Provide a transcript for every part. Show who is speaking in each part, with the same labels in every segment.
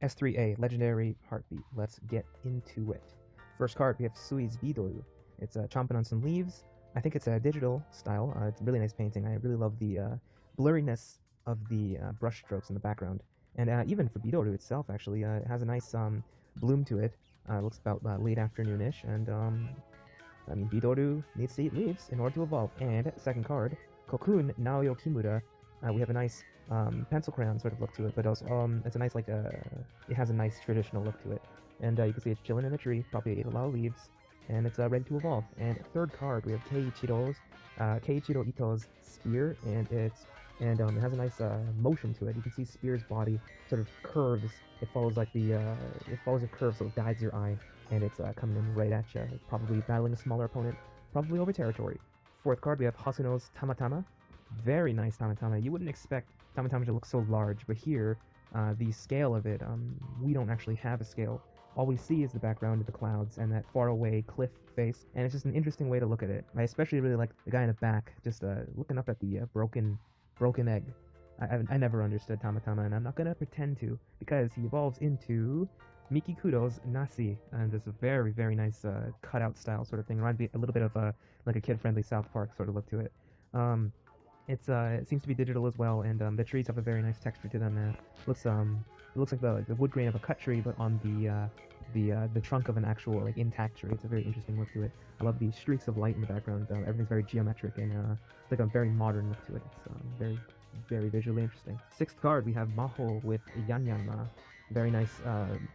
Speaker 1: S3a, Legendary Heartbeat. Let's get into it. First card, we have Sui's Bidoru. It's chomping on some leaves. I think it's a digital style. It's a really nice painting. I really love the blurriness of the brush strokes in the background. And even for Bidoru itself, actually, it has a nice bloom to it. Looks about late afternoonish, and I mean, Bidoru needs to eat leaves in order to evolve. And second card, Kokun Naoyo Kimura. We have a nice pencil crayon sort of look to it, but also it's a nice it has a nice traditional look to it. And you can see it's chilling in a tree, probably ate a lot of leaves, and it's ready to evolve. And third card, we have Keiichiro Ito's spear, and it has a nice motion to it. You can see Spear's body sort of curves. It follows a curve, so it guides your eye, and it's coming in right at you, probably battling a smaller opponent, probably over territory. Fourth card, we have Hasuno's Tamatama. Very nice Tamatama. You wouldn't expect Tamatama to look so large, but here, the scale of it, we don't actually have a scale. All we see is the background of the clouds and that faraway cliff face, and it's just an interesting way to look at it. I especially really like the guy in the back, just looking up at the broken egg. I never understood Tamatama, and I'm not gonna pretend to, because he evolves into Miki Kudo's Nasi, and there's a very, very nice cutout style sort of thing. Reminds me a little bit of like a kid-friendly South Park sort of look to it. It seems to be digital as well, and the trees have a very nice texture to them. It looks like the wood grain of a cut tree, but on the trunk of an actual like intact tree. It's a very interesting look to it. I love the streaks of light in the background. Everything's very geometric, and it's like a very modern look to it. It's very, very visually interesting. Sixth card, we have Maho with Yanyanma. Very nice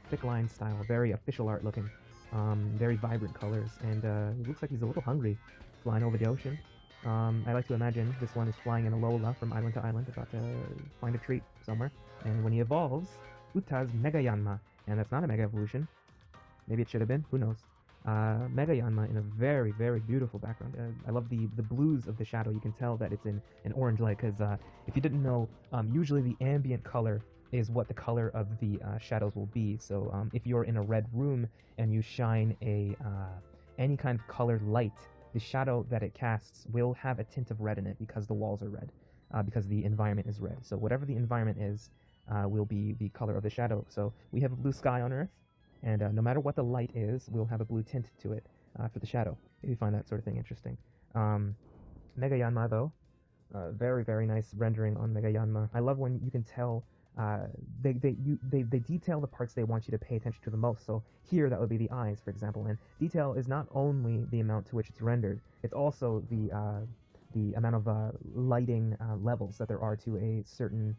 Speaker 1: thick line style, very official art looking. Very vibrant colors, and it looks like he's a little hungry, flying over the ocean. I like to imagine this one is flying in a Lola from island to island, about to find a treat somewhere. And when he evolves, Uta's Mega Yanma, and that's not a Mega Evolution. Maybe it should have been, who knows. Mega Yanma in a very, very beautiful background. I love the blues of the shadow. You can tell that it's in an orange light, because if you didn't know, usually the ambient color is what the color of the shadows will be. So if you're in a red room and you shine any kind of colored light, the shadow that it casts will have a tint of red in it, because the walls are red, because the environment is red. So whatever the environment is, will be the color of the shadow. So we have a blue sky on Earth, and no matter what the light is, we'll have a blue tint to it for the shadow, if you find that sort of thing interesting. Mega Yanma, though, very, very nice rendering on Mega Yanma. I love when you can tell they detail the parts they want you to pay attention to the most. So here, that would be the eyes, for example. And detail is not only the amount to which it's rendered, it's also the amount of lighting levels that there are to a certain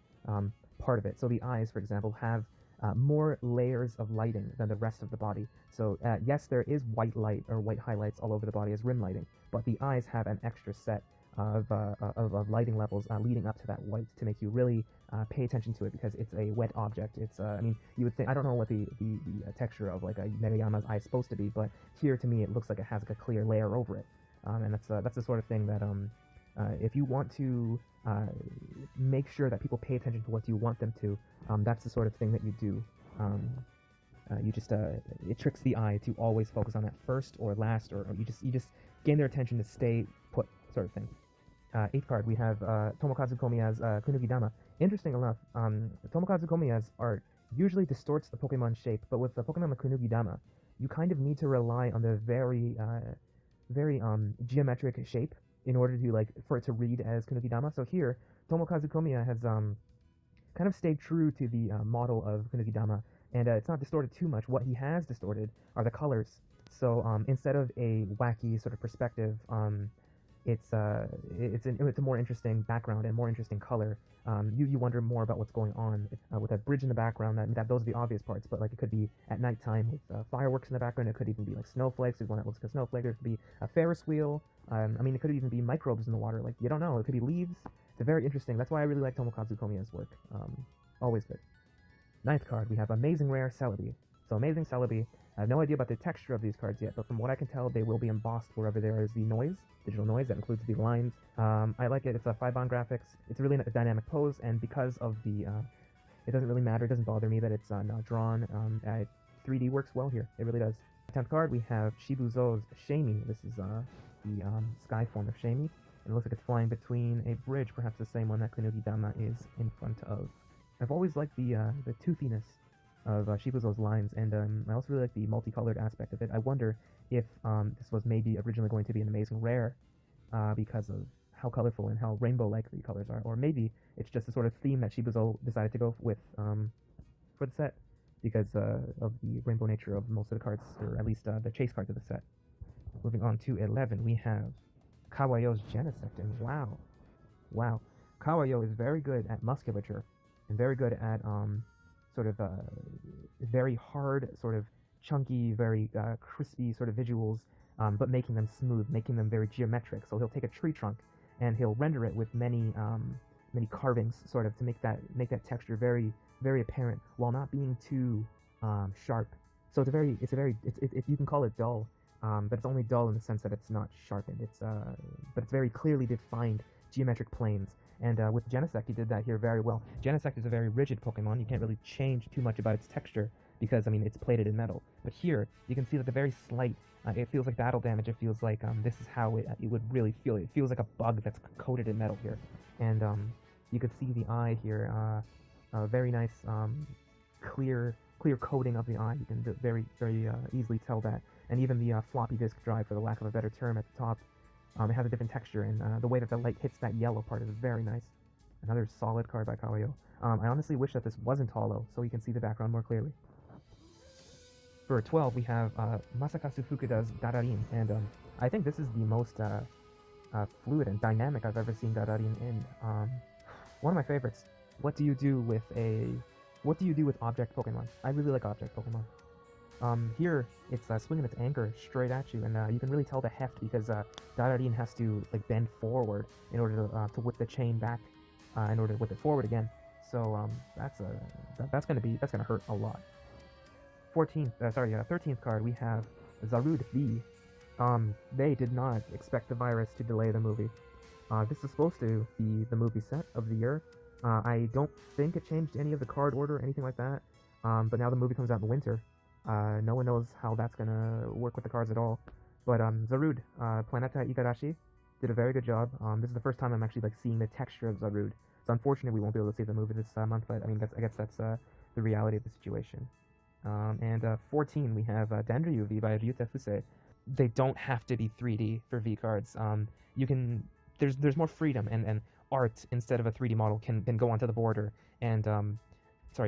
Speaker 1: part of it. So the eyes, for example, have more layers of lighting than the rest of the body. So yes, there is white light or white highlights all over the body as rim lighting, but the eyes have an extra set of lighting levels leading up to that white to make you really pay attention to it, because it's a wet object. It's I mean, you would think, I don't know what the texture of like a Mega Yanma's eye is supposed to be, but here to me it looks like it has like a clear layer over it, and that's the sort of thing that if you want to make sure that people pay attention to what you want them to, that's the sort of thing that you do. You just it tricks the eye to always focus on that first or last, or you just gain their attention to stay put, sort of thing. Eighth card, we have Tomokazu Komiya's Kunugidama. Interesting enough, Tomokazu Komiya's art usually distorts the Pokemon shape, but with the Pokemon Kunugidama, you kind of need to rely on the very geometric shape in order to for it to read as Kunugidama. So here, Tomokazu Komiya has kind of stayed true to the model of Kunugidama, and it's not distorted too much. What he has distorted are the colors. So instead of a wacky sort of perspective, it's a more interesting background and more interesting color. You wonder more about what's going on with that bridge in the background. That those are the obvious parts, but like it could be at nighttime with fireworks in the background. It could even be like snowflakes. There's one that looks like a snowflake. There could be a Ferris wheel. I mean, it could even be microbes in the water. Like, you don't know. It could be leaves. It's very interesting. That's why I really like Tomokazu Komiya's work. Always good. Ninth card, we have Amazing Rare Celebi. So Amazing Celebi, I have no idea about the texture of these cards yet, but from what I can tell, they will be embossed wherever there is the noise, digital noise, that includes the lines. I like it. It's a 5-bond graphics. It's really a dynamic pose, and because of the, it doesn't really matter. It doesn't bother me that it's not drawn. 3D works well here. It really does. 10th card, we have Shibuzo's Shamey. This is the sky form of Shamey. It looks like it's flying between a bridge, perhaps the same one that Kunugidama is in front of. I've always liked the toothiness of Shibuzo's lines, and I also really like the multicolored aspect of it. I wonder if this was maybe originally going to be an amazing rare because of how colorful and how rainbow-like the colors are, or maybe it's just the sort of theme that Shibuzo decided to go with for the set because of the rainbow nature of most of the cards, or at least the chase cards of the set. Moving on to 11, we have Kawayo's Genesect, and wow, Kawayo is very good at musculature and very good at sort of very hard, sort of chunky, very crispy sort of visuals, but making them smooth, making them very geometric. So he'll take a tree trunk and he'll render it with many carvings, sort of, to make that texture very apparent while not being too sharp. So it's you can call it dull, but it's only dull in the sense that it's not sharpened. But it's very clearly defined geometric planes. And with Genesect, he did that here very well. Genesect is a very rigid Pokemon. You can't really change too much about its texture because, I mean, it's plated in metal. But here, you can see that the very slight, it feels like battle damage. It feels like this is how it would really feel. It feels like a bug that's coated in metal here. And you can see the eye here, very nice, clear coating of the eye. You can very easily tell that. And even the floppy disk drive, for the lack of a better term, at the top, it has a different texture, and the way that the light hits that yellow part is very nice. Another solid card by Kawayo. I honestly wish that this wasn't hollow, so you can see the background more clearly. For 12, we have Masakazu Fukuda's Dararin, and I think this is the most fluid and dynamic I've ever seen Dararin in. One of my favorites. What do you do with object Pokemon? I really like object Pokemon. Here, it's swinging its anchor straight at you, and you can really tell the heft because Dararin has to like bend forward in order to whip the chain back, in order to whip it forward again. So that's gonna hurt a lot. 13th card, we have Zarude V. They did not expect the virus to delay the movie. This is supposed to be the movie set of the year. I don't think it changed any of the card order or anything like that. But now the movie comes out in the winter. No one knows how that's gonna work with the cards at all. But Zarude, Planeta Igarashi, did a very good job. This is the first time I'm actually like seeing the texture of Zarude. It's unfortunate we won't be able to see the movie this month, but I mean I guess that's the reality of the situation. And 14, we have Dendryu V by Ryuta Fusei. They don't have to be 3D for V cards. You can there's more freedom, and art instead of a 3D model can go onto the border. And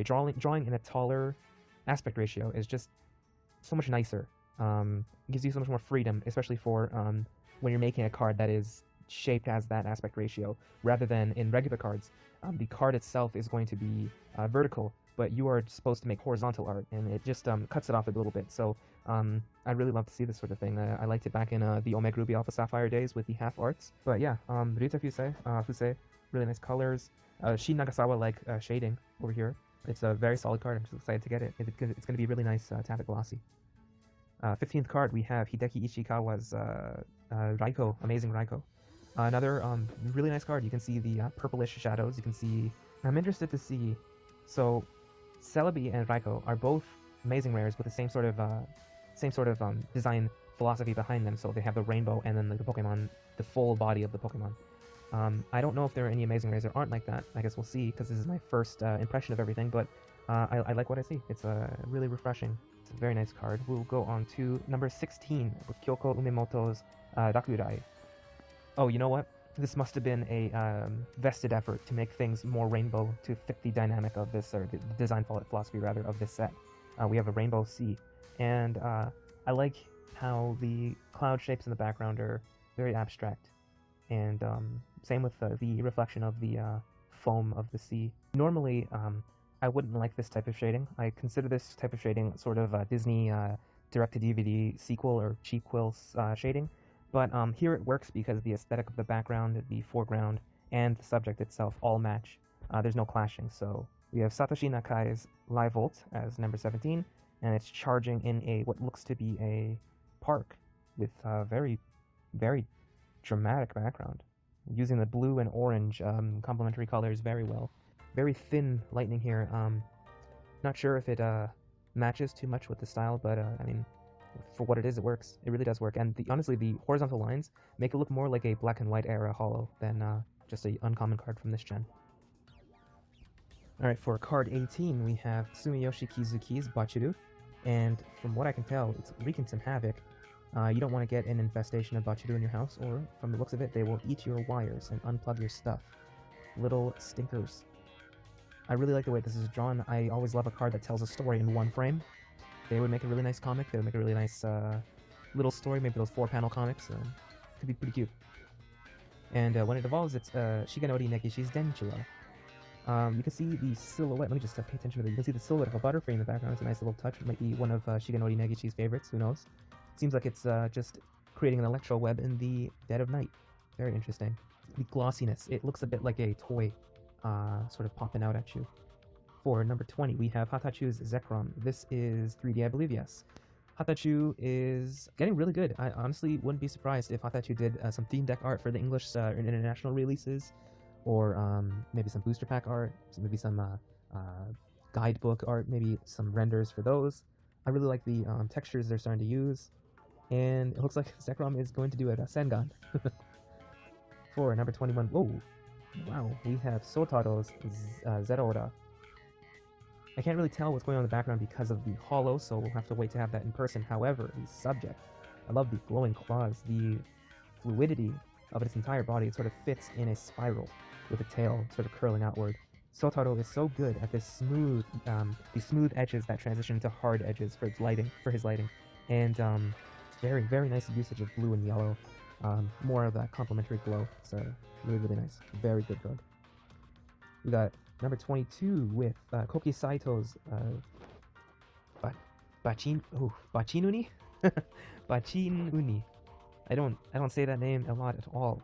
Speaker 1: drawing in a taller aspect ratio is just so much nicer. It gives you so much more freedom, especially for when you're making a card that is shaped as that aspect ratio, rather than in regular cards. The card itself is going to be vertical, but you are supposed to make horizontal art, and it just cuts it off a little bit. So I'd really love to see this sort of thing. I liked it back in the Omega Ruby Alpha Sapphire days with the half arts. But yeah, Ryuta Fusei, really nice colors. Shin Nagasawa-like shading over here. It's a very solid card. I'm just excited to get it. It's going to be really nice tappet glossy. 15th card, we have Hideki Ishikawa's Raikou, Amazing Raikou. Another really nice card. You can see the purplish shadows. You can see... I'm interested to see... So, Celebi and Raikou are both amazing rares with the same sort of design philosophy behind them. So they have the rainbow and then the Pokemon, the full body of the Pokemon. I don't know if there are any amazing rares that aren't like that. I guess we'll see, because this is my first impression of everything, but I like what I see. It's really refreshing. It's a very nice card. We'll go on to number 16 with Kyoko Umemoto's Rakurai. Oh, you know what? This must have been a vested effort to make things more rainbow to fit the dynamic of this, or the design philosophy, rather, of this set. We have a rainbow sea, and I like how the cloud shapes in the background are very abstract, and same with the reflection of the foam of the sea. Normally, I wouldn't like this type of shading. I consider this type of shading sort of Disney direct-to-DVD sequel or cheap quill shading. But here it works because the aesthetic of the background, the foreground, and the subject itself all match. There's no clashing. So we have Satoshi Nakai's Live Volt as number 17, and it's charging in what looks to be a park with very, very dramatic background, using the blue and orange complementary colors very well. Very thin lightning here. Not sure if it matches too much with the style, but I mean, for what it is, it works. It really does work. And honestly, the horizontal lines make it look more like a black and white era holo than just a uncommon card from this gen. Alright, for card 18, we have Sumiyoshi Kizuki's Bachuru, and from what I can tell, it's wreaking some havoc. You don't want to get an infestation of Bachuru in your house, or from the looks of it, they will eat your wires and unplug your stuff. Little stinkers. I really like the way this is drawn. I always love a card that tells a story in one frame. They would make a really nice comic. They would make a really nice little story, maybe those 4-panel comics. Could be pretty cute. And when it evolves, it's Shigenori Negishi's Denchula. You can see the silhouette. Let me just pay attention to it. You can see the silhouette of a butterfree in the background. It's a nice little touch. It might be one of Shigenori Negishi's favorites. Who knows? Seems like it's just creating an electro web in the dead of night. Very interesting. The glossiness. It looks a bit like a toy sort of popping out at you. For number 20, we have Hatachu's Zekrom. This is 3D, I believe, yes. Hatachu is getting really good. I honestly wouldn't be surprised if Hatachu did some theme deck art for the English and international releases, or maybe some booster pack art, maybe some guidebook art, maybe some renders for those. I really like the textures they're starting to use, and it looks like Zekrom is going to do it a Sengan. For number 21, whoa, wow, we have Sotaro's Zeraora. I can't really tell what's going on in the background because of the holo, so we'll have to wait to have that in person. However, the subject, I love the glowing claws, the fluidity of its entire body. It sort of fits in a spiral with a tail sort of curling outward. Sotaro is so good at this smooth, the smooth edges that transition to hard edges for his lighting, and very, very nice usage of blue and yellow. More of that complementary glow. So really, really nice. Very good card. We got number 22 with Koki Saito's Bachinuni? Bachinuni. I don't say that name a lot at all.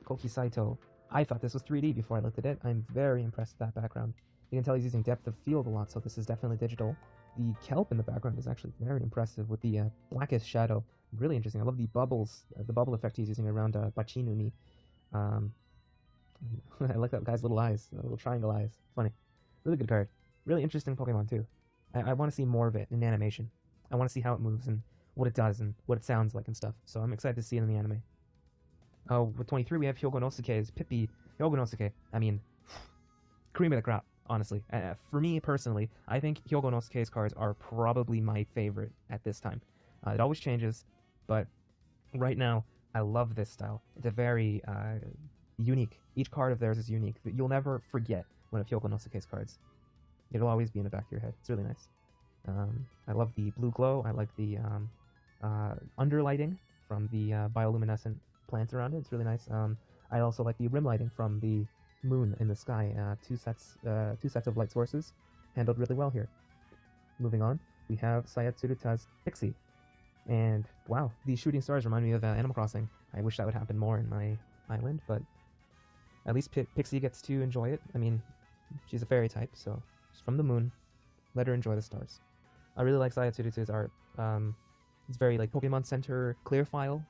Speaker 1: Koki Saito. I thought this was 3D before I looked at it. I'm very impressed with that background. You can tell he's using depth of field a lot, so this is definitely digital. The kelp in the background is actually very impressive with the blackest shadow. Really interesting. I love the bubbles, the bubble effect he's using around Bachinuni. I like that guy's little eyes, little triangle eyes. Funny. Really good card. Really interesting Pokemon too. I want to see more of it in animation. I want to see how it moves and what it does and what it sounds like and stuff. So I'm excited to see it in the anime. With 23 we have Hyogonosuke's Pippi. Hyogonosuke, I mean, cream of the crop, honestly. For me personally, I think Hyogonosuke's cards are probably my favorite at this time. It always changes, but right now, I love this style. It's a very unique. Each card of theirs is unique. You'll never forget one of Hyogonosuke's cards. It'll always be in the back of your head. It's really nice. I love the blue glow. I like the underlighting from the bioluminescent plants around it. It's really nice. I also like the rim lighting from the moon in the sky. Two sets of light sources, handled really well here. Moving on, we have Sayatsuruta's Pixie. And wow, these shooting stars remind me of Animal Crossing. I wish that would happen more in my island, but at least Pixie gets to enjoy it. I mean, she's a fairy type, so she's from the moon. Let her enjoy the stars. I really like Sayatsuruta's art. It's very like Pokemon Center clear file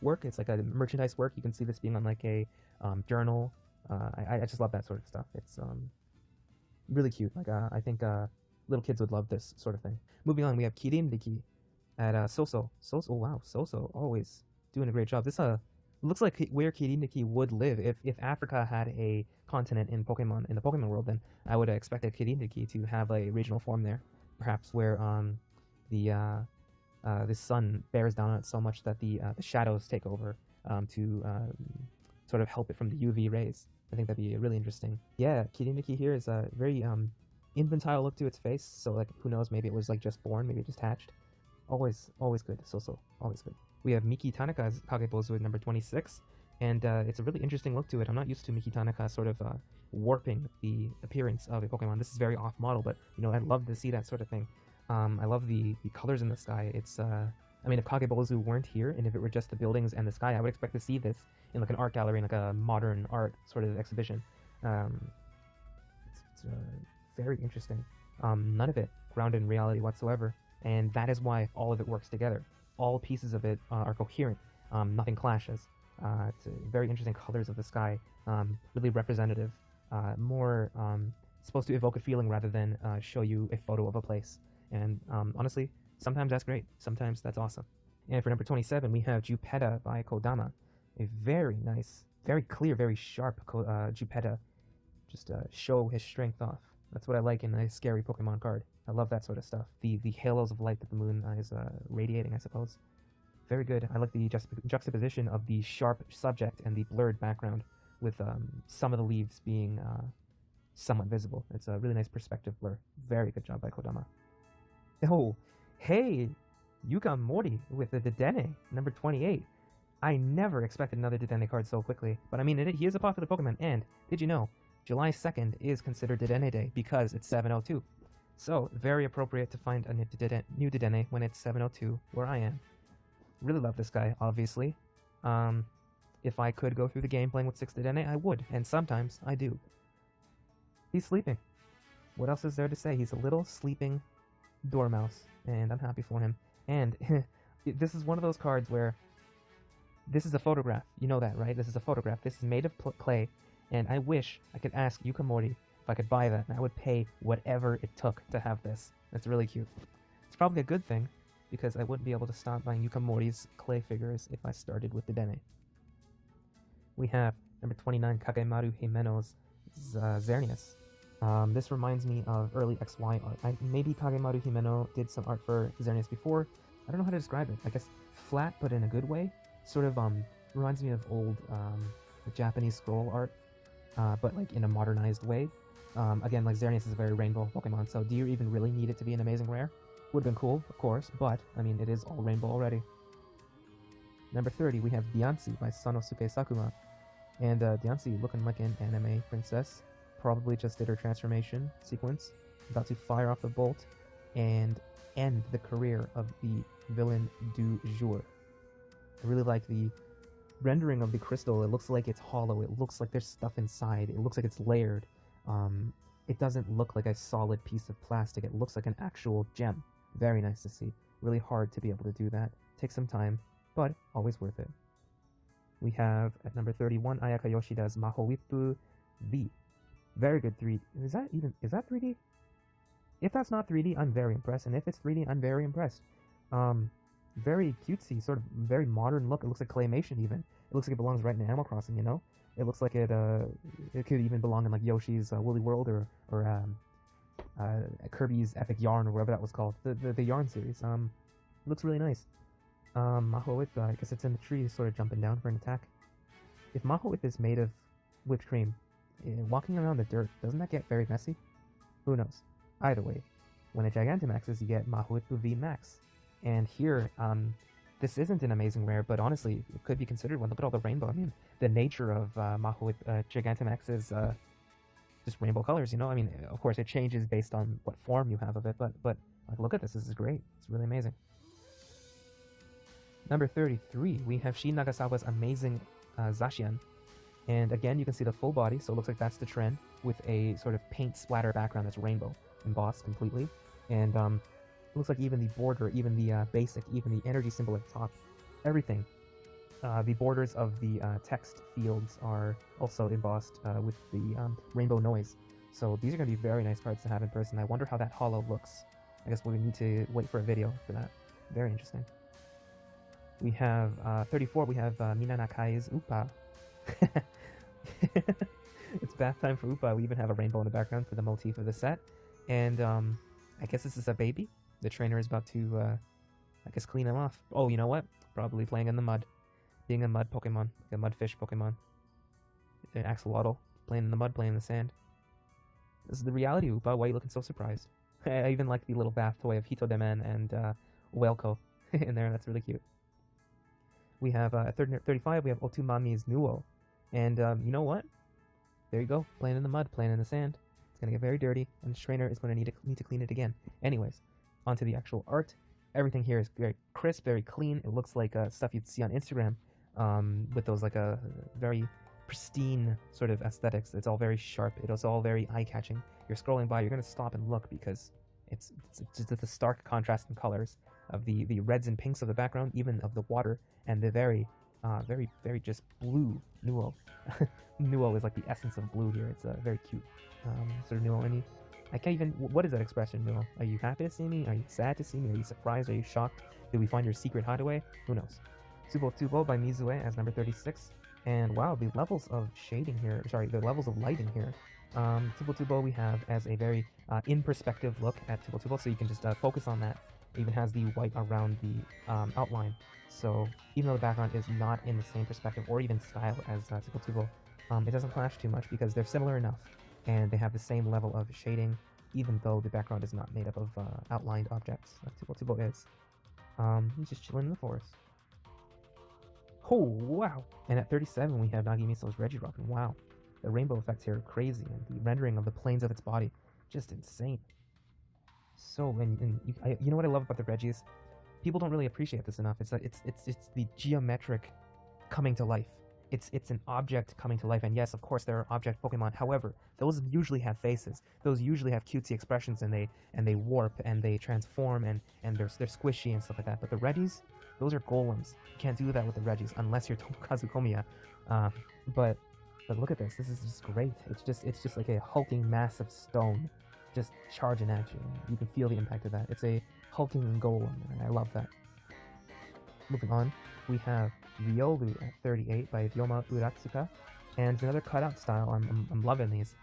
Speaker 1: work. It's like a merchandise work. You can see this being on like a journal. I just love that sort of stuff. It's really cute. Like I think little kids would love this sort of thing. Moving on, we have Kirindiki at Soso. Wow, Soso always doing a great job. This looks like where Kirindiki would live if Africa had a continent in the Pokemon world. Then I would expect a Kirindiki to have a regional form there, perhaps where the sun bears down on it so much that the shadows take over to sort of help it from the UV rays. I think that'd be really interesting. Yeah, Kirindiki here is a very infantile look to its face. So like, who knows? Maybe it was like just born, maybe it just hatched. Always good. So always good. We have Miki Tanaka's Kagebozu at number 26, and it's a really interesting look to it. I'm not used to Miki Tanaka sort of warping the appearance of a Pokemon. This is very off-model, but you know, I'd love to see that sort of thing. I love the colors in the sky. It's I mean, if Kagebozu weren't here, and if it were just the buildings and the sky, I would expect to see this in like an art gallery, in like a modern art sort of exhibition. It's very interesting. None of it grounded in reality whatsoever. And that is why all of it works together. All pieces of it are coherent. Nothing clashes. It's very interesting colors of the sky. Really representative. More supposed to evoke a feeling rather than show you a photo of a place. And honestly, sometimes that's great. Sometimes that's awesome. And for number 27, we have Jupeta by Kodama. A very nice, very clear, very sharp Jupeta. Just show his strength off. That's what I like in a scary Pokemon card. I love that sort of stuff. The halos of light that the moon is radiating, I suppose. Very good. I like the juxtaposition of the sharp subject and the blurred background, with some of the leaves being somewhat visible. It's a really nice perspective blur. Very good job by Kodama. Oh, hey, Yuka Mori with the Dedenne, number 28. I never expected another Dedenne card so quickly, but I mean, he is a popular Pokemon, and did you know, July 2nd is considered Dedenne Day because it's 702. So, very appropriate to find a new Dedenne when it's 702, where I am. Really love this guy, obviously. If I could go through the game playing with 6 Dedenne, I would, and sometimes I do. He's sleeping. What else is there to say? He's a little sleeping Dormouse, and I'm happy for him. And this is one of those cards where this is a photograph. You know that, right? This is a photograph. This is made of clay, and I wish I could ask Yuka Mori if I could buy that, and I would pay whatever it took to have this. That's really cute. It's probably a good thing, because I wouldn't be able to stop buying Yuka Mori's clay figures if I started with the Dedenne. We have number 29, Kagemaru Himeno's Xerneas. This reminds me of early XY art. Maybe Kagemaru Himeno did some art for Xerneas before. I don't know how to describe it. I guess flat, but in a good way. Sort of reminds me of old Japanese scroll art, but like in a modernized way. Again, like Xerneas is a very rainbow Pokemon, so do you even really need it to be an amazing rare? Would have been cool, of course, but I mean, it is all rainbow already. Number 30, we have Diancie by Sanosuke Sakuma. And Diancie looking like an anime princess. Probably just did her transformation sequence. About to fire off the bolt and end the career of the villain du jour. I really like the rendering of the crystal. It looks like it's hollow. It looks like there's stuff inside. It looks like it's layered. It doesn't look like a solid piece of plastic. It looks like an actual gem. Very nice to see. Really hard to be able to do that. Takes some time, but always worth it. We have at number 31, Ayaka Yoshida's Mahowippu V. Very good 3D. Is that 3D? If that's not 3D, I'm very impressed. And if it's 3D, I'm very impressed. Very cutesy, sort of very modern look. It looks like claymation even. It looks like it belongs right in Animal Crossing, you know? It looks like it could even belong in like Yoshi's Woolly World or Kirby's Epic Yarn or whatever that was called. The Yarn series. It looks really nice. Mahowippu, I guess it's in the tree, sort of jumping down for an attack. If Mahowippu is made of whipped cream, walking around the dirt, doesn't that get very messy? Who knows? Either way, when it Gigantamaxes, you get Mahowippu V Max. And here, this isn't an amazing rare, but honestly, it could be considered one. Look at all the rainbow. I mean, the nature of Mahowippu Gigantamax is just rainbow colors, you know? I mean, of course, it changes based on what form you have of it, but like, look at this. This is great. It's really amazing. Number 33, we have Shin Nagasawa's amazing Zasyan. And again, you can see the full body, so it looks like that's the trend, with a sort of paint splatter background that's rainbow, embossed completely. And it looks like even the border, even the basic, even the energy symbol at the top, everything. The borders of the text fields are also embossed with the rainbow noise. So these are going to be very nice cards to have in person. I wonder how that holo looks. I guess we need to wait for a video for that. Very interesting. We have 34, we have Mina Nakai's Upa. It's bath time for Upa. We even have a rainbow in the background for the motif of the set. And I guess this is a baby. The trainer is about to, I guess, clean him off. Oh, you know what? Probably playing in the mud. Being a mud Pokemon, like a mudfish Pokemon. Axolotl, playing in the mud, playing in the sand. This is the reality, Upa. Why are you looking so surprised? I even like the little bath toy of Hitodemen and Whaleko in there. That's really cute. We have at 35, we have Otumami's Nuo. And you know what? There you go, playing in the mud, playing in the sand. It's going to get very dirty, and the trainer is going to need to clean it again. Anyways, onto the actual art. Everything here is very crisp, very clean. It looks like stuff you'd see on Instagram with those like a very pristine sort of aesthetics. It's all very sharp. It's all very eye-catching. You're scrolling by, you're going to stop and look because it's just the stark contrast in colors of the reds and pinks of the background, even of the water, and the very just blue Nuo. Nuo is like the essence of blue here. It's a very cute sort of Nuo. And I can't even, what is that expression, Nuo? Are you happy to see me? Are you sad to see me? Are you surprised? Are you shocked? Did we find your secret hideaway? Who knows? Tsubo Tubo by Mizue as number 36. And wow, the levels of shading here, sorry, the levels of lighting here Tubo we have as a very in perspective look at Tubo, so you can just focus on that. It even has the white around the outline, so even though the background is not in the same perspective or even style as Tubo, it doesn't clash too much because they're similar enough, and they have the same level of shading, even though the background is not made up of outlined objects like Tubo is. He's just chilling in the forest. Oh, wow! And at 37, we have Nagimiso's Regirock, wow. The rainbow effects here are crazy, and the rendering of the planes of its body, just insane. So, and you know what I love about the Regis? People don't really appreciate this enough. It's the geometric coming to life. It's an object coming to life, and yes, of course, there are object Pokemon. However, those usually have faces. Those usually have cutesy expressions, and they warp and they transform, and they're squishy and stuff like that. But the Regis, those are golems. You can't do that with the Regis unless you're Tomokazu Komiya. But look at this. This is just great. It's just like a hulking mass of stone, just charging at you. You can feel the impact of that. It's a hulking golem, and I love that. Moving on, we have Riolu at 38 by Ryoma Uratsuka, and it's another cutout style. I'm loving these.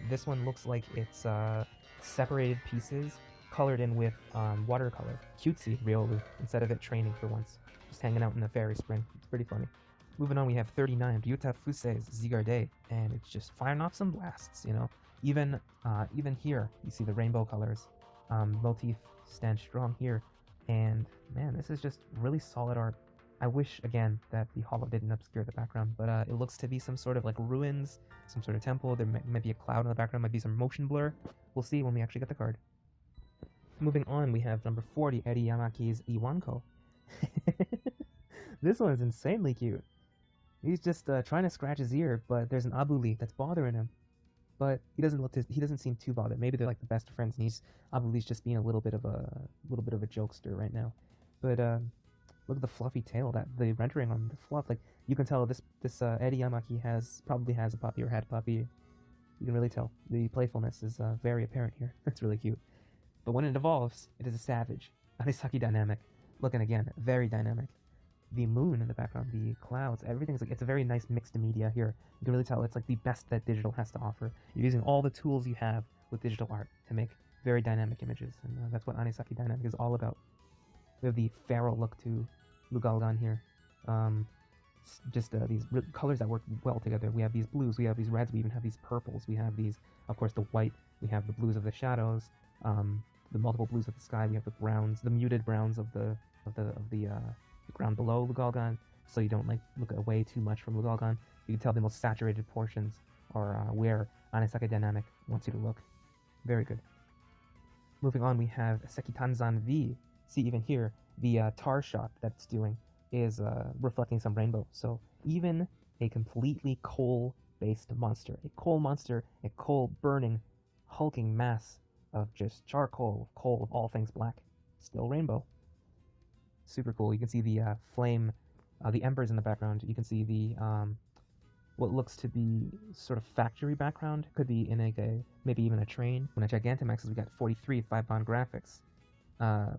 Speaker 1: This one looks like it's separated pieces colored in with watercolor. Cutesy Riolu, instead of it training for once, just hanging out in the fairy spring. It's pretty funny. Moving on, we have 39, Ryuta Fuse's Zygarde, and it's just firing off some blasts, you know. Even here, you see the rainbow colors. Motif stands strong here, and man, this is just really solid art. I wish, again, that the holo didn't obscure the background, but it looks to be some sort of like ruins, some sort of temple. There might be a cloud in the background, might be some motion blur. We'll see when we actually get the card. Moving on, we have number 40, Eri Yamaki's Iwanko. This one is insanely cute. He's just trying to scratch his ear, but there's an Abuli that's bothering him. But he doesn't seem too bothered. Maybe they're like the best of friends, and Abuli's just being a little bit of a jokester right now. But look at the fluffy tail, the rendering on the fluff. Like, you can tell this Eri Yamaki probably has a puppy or had a puppy. You can really tell. The playfulness is very apparent here. It's really cute. But when it evolves, it is a savage. Anisaki dynamic. Looking again, very dynamic. The moon in the background, the clouds, everything's like, it's a very nice mixed media here. You can really tell it's like the best that digital has to offer. You're using all the tools you have with digital art to make very dynamic images, and that's what Anisaki dynamic is all about. We have the feral look to Lugalgan here. These colors that work well together. We have these blues, we have these reds, we even have these purples, we have these, of course, the white, we have the blues of the shadows, the multiple blues of the sky, we have the browns, the muted browns of the ground below Lugalgan, so you don't like look away too much from Lugalgan. You can tell the most saturated portions are where Anisaki Dynamic wants you to look. Very good. Moving on, we have Sekitanzan V. See, even here, the tar shot that's doing is reflecting some rainbow. So even a completely coal-based monster, a coal burning, hulking mass of just charcoal, coal of all things black, still rainbow. Super cool. You can see the flame, the embers in the background. You can see the what looks to be sort of factory background. Could be in maybe even a train. When at Gigantamax, we got 43 5-bond graphics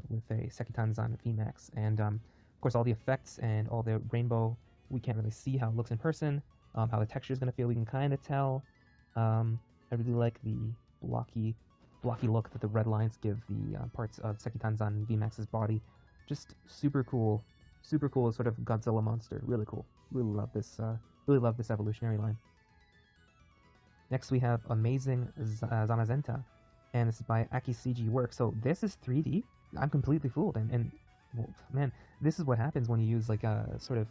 Speaker 1: with a Sekitanzan VMAX, and of course all the effects and all the rainbow. We can't really see how it looks in person. How the texture is gonna feel, we can kind of tell. I really like the blocky look that the red lines give the parts of Sekitanzan VMAX's body. Just super cool sort of Godzilla monster. Really cool. Really love this evolutionary line. Next we have Amazing Zamasunta, and this is by Akisiji Works. So this is 3D. I'm completely fooled, and well, man, this is what happens when you use like a sort of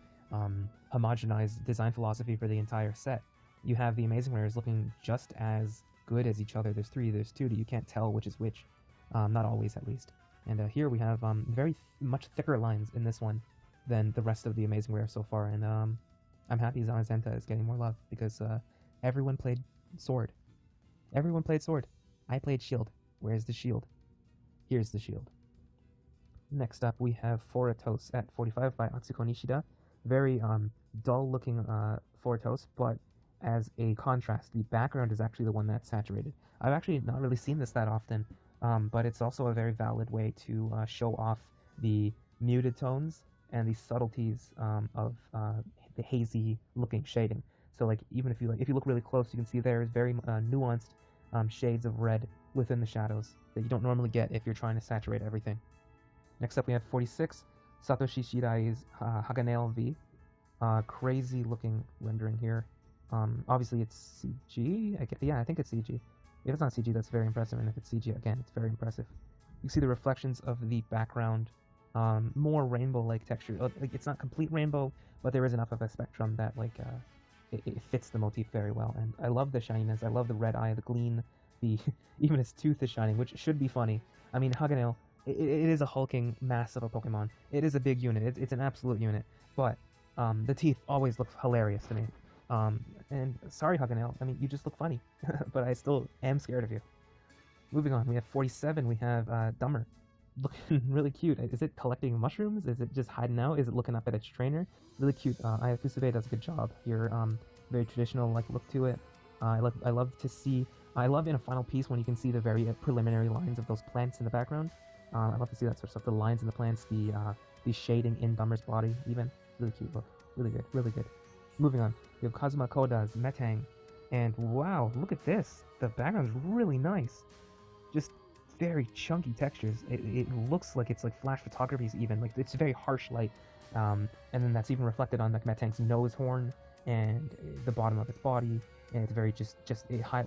Speaker 1: homogenized design philosophy for the entire set. You have the Amazing Rares looking just as good as each other. There's 3D, there's 2D. You can't tell which is which. Not always, at least. And here we have very much thicker lines in this one than the rest of the Amazing Rare so far, and I'm happy Zamazenta is getting more love, because everyone played Sword. Everyone played Sword. I played Shield. Where's the Shield? Here's the Shield. Next up, we have Foratos at 45 by Atsuko Nishida. Very dull-looking Foratos, but as a contrast, the background is actually the one that's saturated. I've actually not really seen this that often, but it's also a very valid way to show off the muted tones and the subtleties of the hazy looking shading. So like even if you look really close, you can see there is very nuanced shades of red within the shadows that you don't normally get if you're trying to saturate everything. Next up we have 46, Satoshi Shirai's Haganeo V. Crazy looking rendering here. Obviously it's CG. I think it's CG. If it's not CG, that's very impressive, and if it's CG, again, it's very impressive. You see the reflections of the background, more rainbow-like texture. Like it's not complete rainbow, but there is enough of a spectrum that like it fits the motif very well. And I love the shininess. I love the red eye, the gleam, the even its tooth is shining, which should be funny. I mean, Haganeo, it is a hulking mass of a Pokemon. It is a big unit. It's an absolute unit, but the teeth always look hilarious to me. And sorry, Haganeo, I mean, you just look funny, but I still am scared of you. Moving on, we have 47, we have Dummer. Looking really cute. Is it collecting mushrooms? Is it just hiding out? Is it looking up at its trainer? Really cute. Ayakusube does a good job here. Very traditional like look to it. I love in a final piece when you can see the very preliminary lines of those plants in the background. I love to see that sort of stuff. The lines in the plants, the shading in Dummer's body, even. Really cute look. Really good. Really good. Moving on, we have Kazuma Koda's Metang, and wow, look at this. The background is really nice. Just very chunky textures. It looks like it's like flash photography even. Like it's very harsh light, and then that's even reflected on like Metang's nose horn and the bottom of its body. And it's very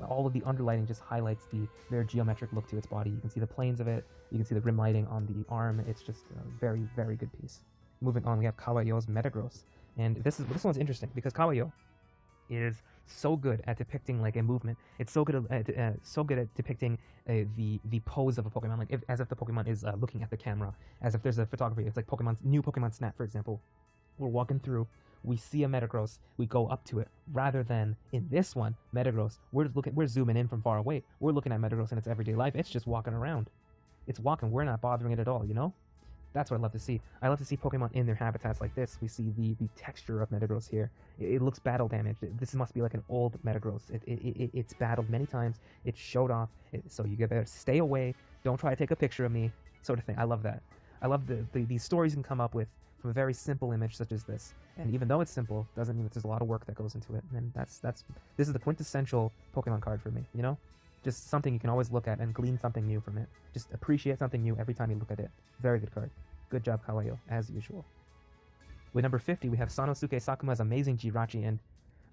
Speaker 1: all of the underlighting just highlights the very geometric look to its body. You can see the planes of it. You can see the rim lighting on the arm. It's just a very, very good piece. Moving on, we have Kawayo's Metagross. And this one's interesting because Kawayo is so good at depicting like a movement. It's so good at depicting the pose of a Pokemon, like as if the Pokemon is looking at the camera, as if there's a photography. It's like new Pokemon Snap, for example. We're walking through, we see a Metagross, we go up to it, rather than in this one, Metagross, we're zooming in from far away. We're looking at Metagross in its everyday life. It's just walking around. It's walking. We're not bothering it at all, you know? That's what I love to see. I love to see Pokemon in their habitats like this. We see the texture of Metagross here. It looks battle damaged. This must be like an old Metagross. It's battled many times. It's showed off. So you better stay away. Don't try to take a picture of me, sort of thing. I love that. I love these stories you can come up with from a very simple image such as this. And even though it's simple, doesn't mean that there's a lot of work that goes into it. And this is the quintessential Pokemon card for me, you know? Just something you can always look at and glean something new from it. Just appreciate something new every time you look at it. Very good card. Good job, Kawayo, as usual. With number 50, we have Sanosuke Sakuma's amazing Jirachi, and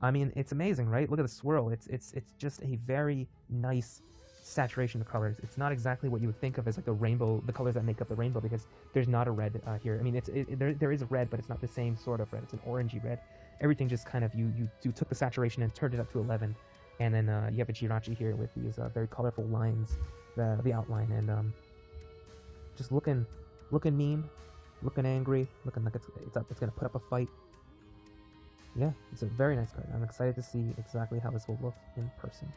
Speaker 1: I mean, it's amazing, right? Look at the swirl. It's just a very nice saturation of colors. It's not exactly what you would think of as like the rainbow, the colors that make up the rainbow, because there's not a red here. I mean, there is a red, but it's not the same sort of red. It's an orangey red. Everything just kind of you took the saturation and turned it up to 11. And then you have a Jirachi here with these very colorful lines, the outline, and just looking mean, looking angry, looking like it's gonna put up a fight. Yeah, it's a very nice card. I'm excited to see exactly how this will look in person.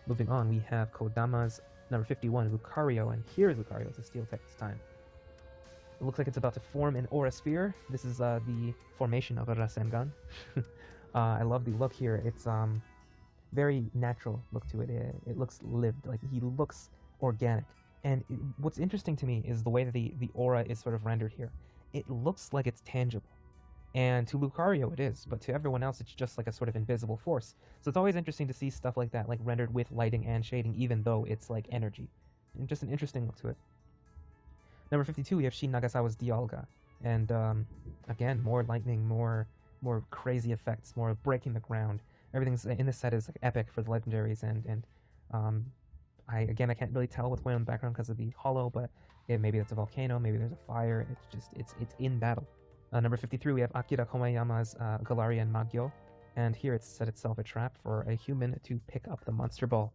Speaker 1: Moving on, we have Kodama's number 51, Lucario, and here's Lucario. It's a steel text time. It looks like it's about to form an aura sphere. This is the formation of a Rasengan. I love the look here. It's very natural look to it. It looks lived, like he looks organic. And what's interesting to me is the way that the aura is sort of rendered here. It looks like it's tangible. And to Lucario it is, but to everyone else it's just like a sort of invisible force. So it's always interesting to see stuff like that, like rendered with lighting and shading, even though it's like energy. And just an interesting look to it. Number 52, we have Shin Nagasawa's Dialga. And again, more lightning, more crazy effects, more breaking the ground. Everything's in this set is like epic for the legendaries, and I can't really tell what's going on in the background because of the hollow, but maybe that's a volcano, maybe there's a fire. It's in battle. Number 53, we have Akira Komayama's Galarian Magyo, and here it's set itself a trap for a human to pick up the monster ball,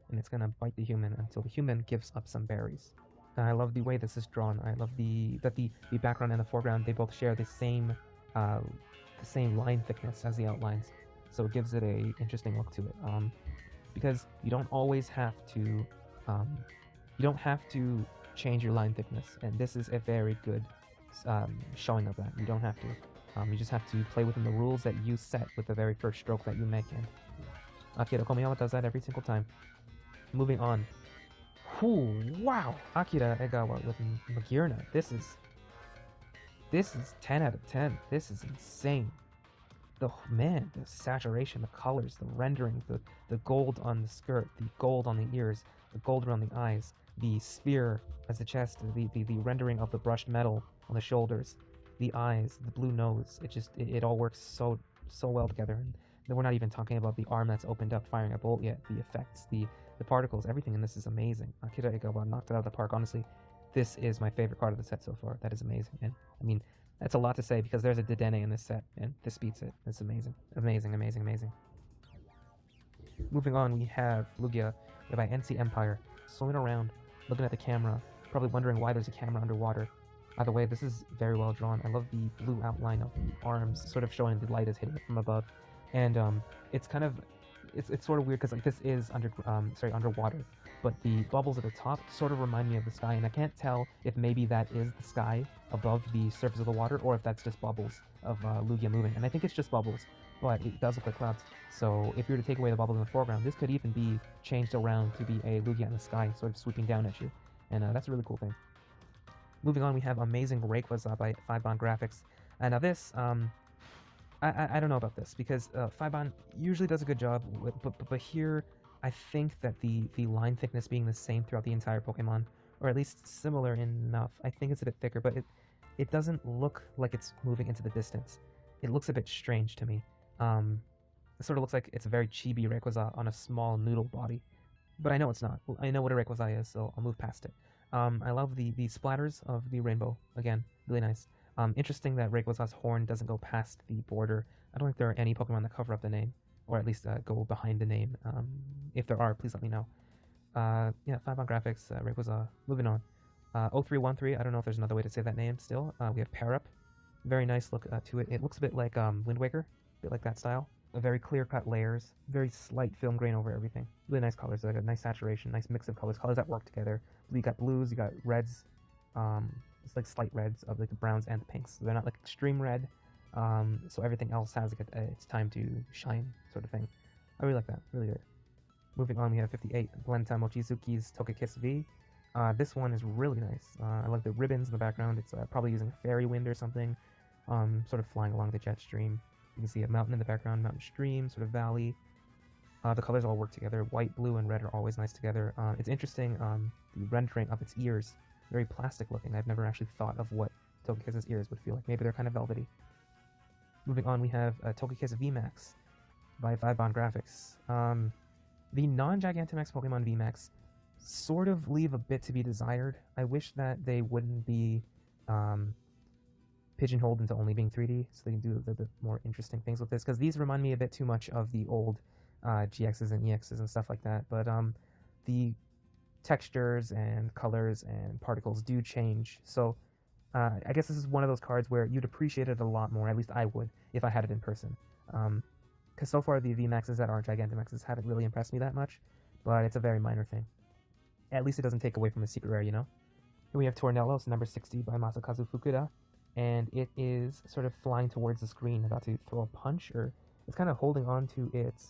Speaker 1: and it's gonna bite the human until the human gives up some berries. And I love the way this is drawn. I love that the background and the foreground, they both share the same line thickness as the outlines, so it gives it a interesting look to it. Because you don't always have to change your line thickness, and this is a very good showing of that. You don't have to. You just have to play within the rules that you set with the very first stroke that you make, and Akira Komayama does that every single time. Moving on. Whew, wow! Akira Egawa with Magearna. This is 10 out of 10. This is insane. man, the saturation, the colors, the rendering, the gold on the skirt, the gold on the ears, the gold around the eyes, the sphere as the chest, the rendering of the brushed metal on the shoulders, the eyes, the blue nose. It all works so well together. And then we're not even talking about the arm that's opened up firing a bolt yet. The effects, the particles, everything in this is amazing. Akira Igawa knocked it out of the park. Honestly, this is my favorite card of the set so far. That is amazing. And I mean, that's a lot to say because there's a Dedenne in this set, and this beats it. It's amazing. Amazing, amazing, amazing. Moving on, we have Lugia by NC Empire, swimming around, looking at the camera, probably wondering why there's a camera underwater. By the way, this is very well drawn. I love the blue outline of the arms, sort of showing the light is hitting it from above. And it's kind of, it's sort of weird because like this is underwater, but the bubbles at the top sort of remind me of the sky, and I can't tell if maybe that is the sky above the surface of the water or if that's just bubbles of Lugia moving. And I think it's just bubbles, but it does look like clouds. So if you were to take away the bubbles in the foreground, this could even be changed around to be a Lugia in the sky, sort of swooping down at you. And that's a really cool thing. Moving on, we have Amazing Rayquaza by 5-Bond Graphics. And now this, I don't know about this, because 5-Bond usually does a good job, but here, I think that the line thickness being the same throughout the entire Pokemon, or at least similar enough, I think it's a bit thicker, but it doesn't look like it's moving into the distance. It looks a bit strange to me. It sort of looks like it's a very chibi Rayquaza on a small noodle body. But I know it's not. I know what a Rayquaza is, so I'll move past it. I love the splatters of the rainbow. Again, really nice. Interesting that Rayquaza's horn doesn't go past the border. I don't think there are any Pokemon that cover up the name, or at least go behind the name. If there are, please let me know. Yeah, 5-Bond Graphics, Rayquaza. Moving on. 0313, I don't know if there's another way to say that name still. We have Pair Up. Very nice look to it. It looks a bit like Wind Waker, a bit like that style. Very clear-cut layers, very slight film grain over everything. Really nice colors, like a nice saturation, nice mix of colors that work together. You got blues, you got reds, it's like slight reds of like the browns and the pinks. So they're not like extreme red, so everything else has like its time to shine sort of thing. I really like that, really good. Moving on, we have 58, Blenta Mochizuki's Togekiss V. This one is really nice. I like the ribbons in the background. It's probably using a fairy wind or something, sort of flying along the jet stream. You can see a mountain in the background, mountain stream, sort of valley. The colors all work together. White, blue, and red are always nice together. It's interesting, the rendering of its ears. Very plastic looking. I've never actually thought of what Togekiss's ears would feel like. Maybe they're kind of velvety. Moving on, we have Togekiss VMAX by 5-Bond Graphics. The non-Gigantamax Pokemon VMAX sort of leave a bit to be desired. I wish that they wouldn't be pigeonholed into only being 3D, so they can do a little bit more interesting things with this, because these remind me a bit too much of the old GXs and EXs and stuff like that, but the textures and colors and particles do change, so I guess this is one of those cards where you'd appreciate it a lot more, at least I would, if I had it in person, because so far the VMAXs that aren't Gigantamaxes haven't really impressed me that much, but it's a very minor thing. At least it doesn't take away from the secret rare, you know? Here we have Tornellos, number 60 by Masakazu Fukuda. And it is sort of flying towards the screen, about to throw a punch, or it's kind of holding on to its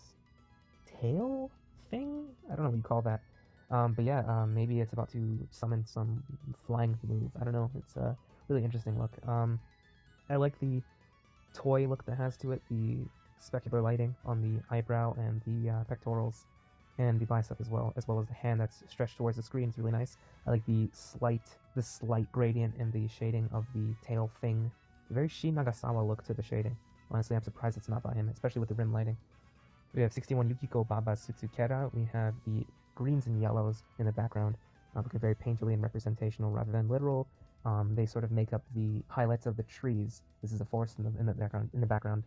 Speaker 1: tail thing? I don't know what you call that. But yeah, maybe it's about to summon some flying move. I don't know. It's a really interesting look. I like the toy look that has to it, the specular lighting on the eyebrow and the pectorals, and the bicep as well as the hand that's stretched towards the screen. It's really nice. I like the slight gradient in the shading of the tail thing. A very Shin Nagasawa look to the shading. Honestly, I'm surprised it's not by him, especially with the rim lighting. We have 61 Yukiko Baba Sutsukera. We have the greens and yellows in the background, looking very painterly and representational rather than literal. They sort of make up the highlights of the trees. This is a forest in the background,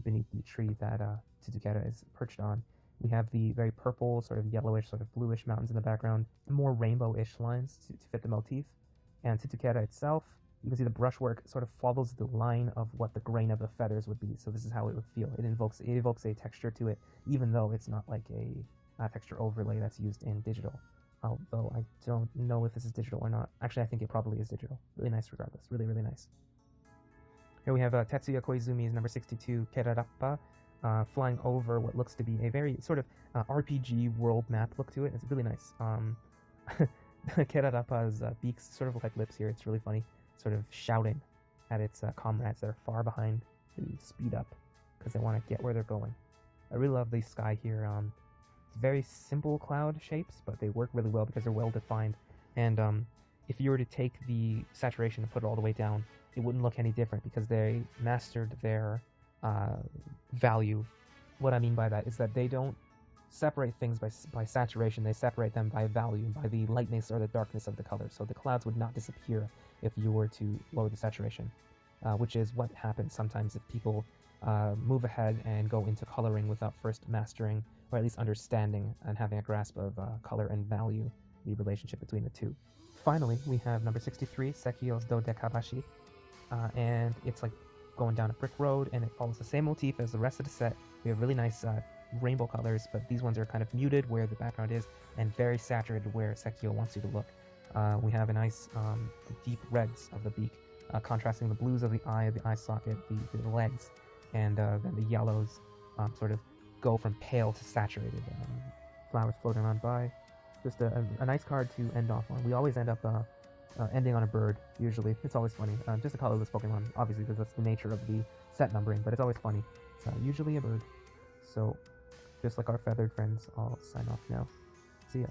Speaker 1: beneath the tree that Sutsukera is perched on. We have the very purple, sort of yellowish, sort of bluish mountains in the background, more rainbow-ish lines to fit the motif. And Tsukera itself, you can see the brushwork sort of follows the line of what the grain of the feathers would be. So this is how it would feel. It evokes a texture to it, even though it's not like a texture overlay that's used in digital. Although I don't know if this is digital or not. Actually, I think it probably is digital. Really nice regardless. Really, really nice. Here we have Tetsuya Koizumi's number 62, Kerarappa. Flying over what looks to be a very sort of RPG world map look to it. It's really nice. Kerarappa's beaks sort of look like lips here. It's really funny. Sort of shouting at its comrades that are far behind to speed up. because they want to get where they're going. I really love the sky here. It's very simple cloud shapes, but they work really well because they're well defined. And if you were to take the saturation and put it all the way down, it wouldn't look any different because they mastered their value. What I mean by that is that they don't separate things by saturation, they separate them by value, by the lightness or the darkness of the color. So the clouds would not disappear if you were to lower the saturation, which is what happens sometimes if people move ahead and go into coloring without first mastering, or at least understanding and having a grasp of color and value, the relationship between the two. Finally, we have number 63, Sekio's Dodekabashi, and it's like going down a brick road, and it follows the same motif as the rest of the set. We have really nice rainbow colors, but these ones are kind of muted where the background is, and very saturated where Sekio wants you to look. We have a nice deep reds of the beak, contrasting the blues of the eye socket, the legs, and then the yellows sort of go from pale to saturated. Flowers floating around by. Just a nice card to end off on. We always end up ending on a bird, usually. It's always funny. Just a colorless Pokemon, obviously, because that's the nature of the set numbering, but it's always funny. It's usually a bird. So, just like our feathered friends, I'll sign off now. See ya.